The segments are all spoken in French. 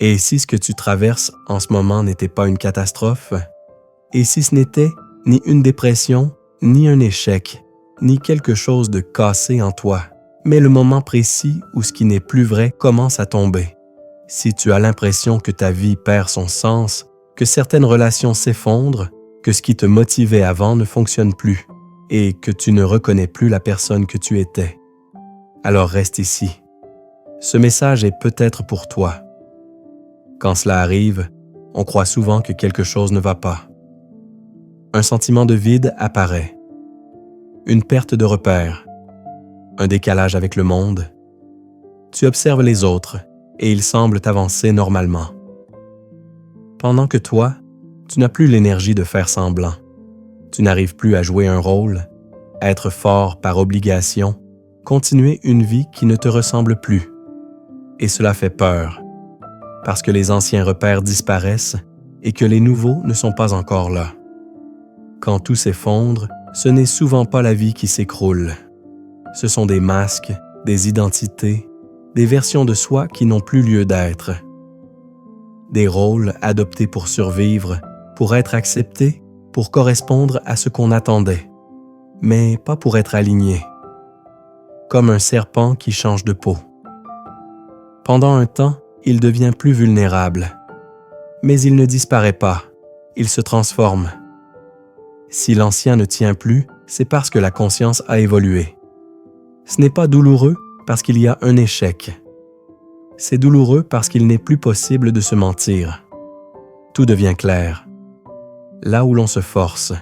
Et si ce que tu traverses en ce moment n'était pas une catastrophe? Et si ce n'était ni une dépression, ni un échec, ni quelque chose de cassé en toi, mais le moment précis où ce qui n'est plus vrai commence à tomber? Si tu as l'impression que ta vie perd son sens, que certaines relations s'effondrent, que ce qui te motivait avant ne fonctionne plus, et que tu ne reconnais plus la personne que tu étais, alors reste ici. Ce message est peut-être pour toi. Quand cela arrive, on croit souvent que quelque chose ne va pas. Un sentiment de vide apparaît. Une perte de repère. Un décalage avec le monde. Tu observes les autres et ils semblent avancer normalement. Pendant que toi, tu n'as plus l'énergie de faire semblant. Tu n'arrives plus à jouer un rôle, à être fort par obligation, continuer une vie qui ne te ressemble plus. Et cela fait peur, parce que les anciens repères disparaissent et que les nouveaux ne sont pas encore là. Quand tout s'effondre, ce n'est souvent pas la vie qui s'écroule. Ce sont des masques, des identités, des versions de soi qui n'ont plus lieu d'être. Des rôles adoptés pour survivre, pour être acceptés, pour correspondre à ce qu'on attendait, mais pas pour être alignés. Comme un serpent qui change de peau. Pendant un temps, il devient plus vulnérable. Mais il ne disparaît pas, il se transforme. Si l'ancien ne tient plus, c'est parce que la conscience a évolué. Ce n'est pas douloureux parce qu'il y a un échec. C'est douloureux parce qu'il n'est plus possible de se mentir. Tout devient clair. Là où l'on se force,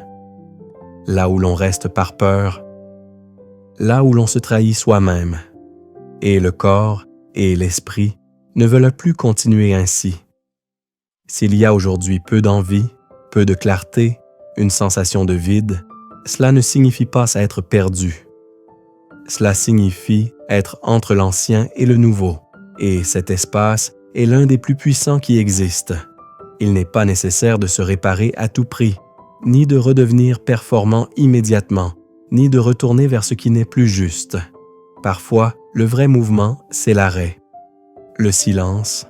là où l'on reste par peur, là où l'on se trahit soi-même. Et le corps et l'esprit ne veulent plus continuer ainsi. S'il y a aujourd'hui peu d'envie, peu de clarté, une sensation de vide, cela ne signifie pas être perdu. Cela signifie être entre l'ancien et le nouveau, et cet espace est l'un des plus puissants qui existent. Il n'est pas nécessaire de se réparer à tout prix, ni de redevenir performant immédiatement, ni de retourner vers ce qui n'est plus juste. Parfois, le vrai mouvement, c'est l'arrêt, le silence,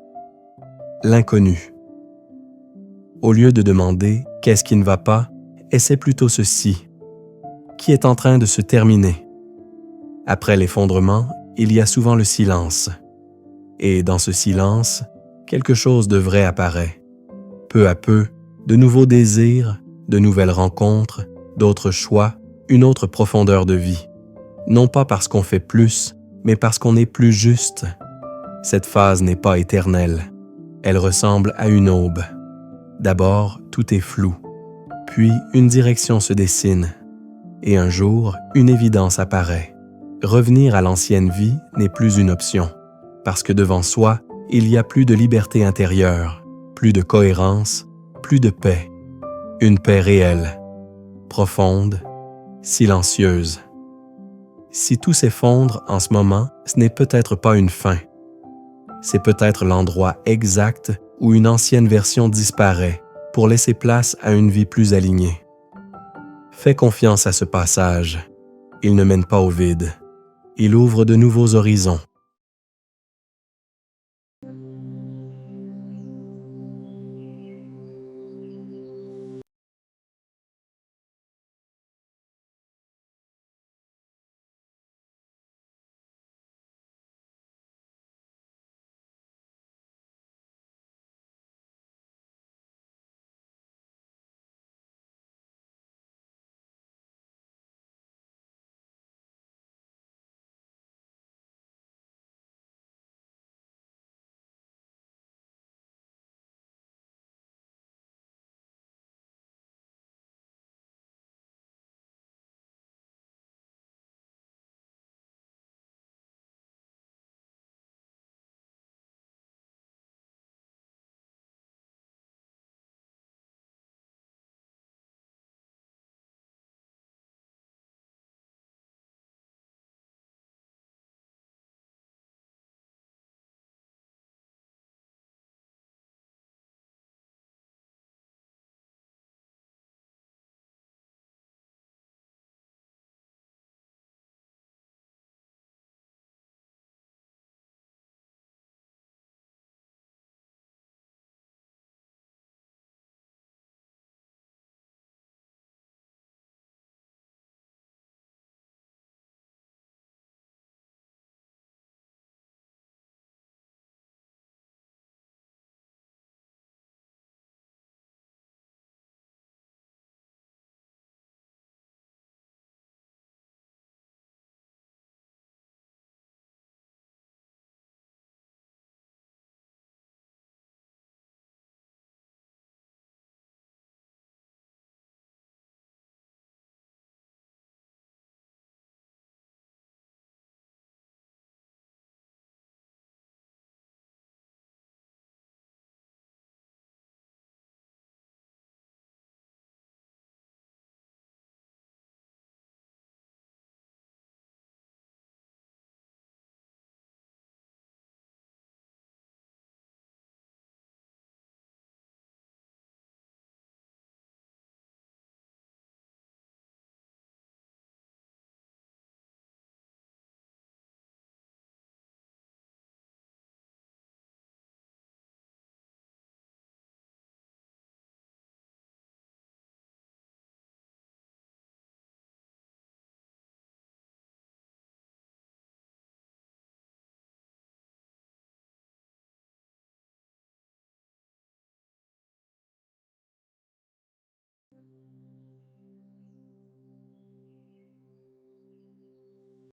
l'inconnu. Au lieu de demander « qu'est-ce qui ne va pas ?», essaie plutôt ceci. Qui est en train de se terminer? Après l'effondrement, il y a souvent le silence. Et dans ce silence, quelque chose de vrai apparaît. Peu à peu, de nouveaux désirs, de nouvelles rencontres, d'autres choix, une autre profondeur de vie. Non pas parce qu'on fait plus, mais parce qu'on est plus juste. Cette phase n'est pas éternelle. Elle ressemble à une aube. D'abord, tout est flou. Puis, une direction se dessine. Et un jour, une évidence apparaît. Revenir à l'ancienne vie n'est plus une option. Parce que devant soi, il y a plus de liberté intérieure, plus de cohérence, plus de paix. Une paix réelle, profonde, silencieuse. Si tout s'effondre en ce moment, ce n'est peut-être pas une fin. C'est peut-être l'endroit exact où une ancienne version disparaît pour laisser place à une vie plus alignée. Fais confiance à ce passage. Il ne mène pas au vide. Il ouvre de nouveaux horizons.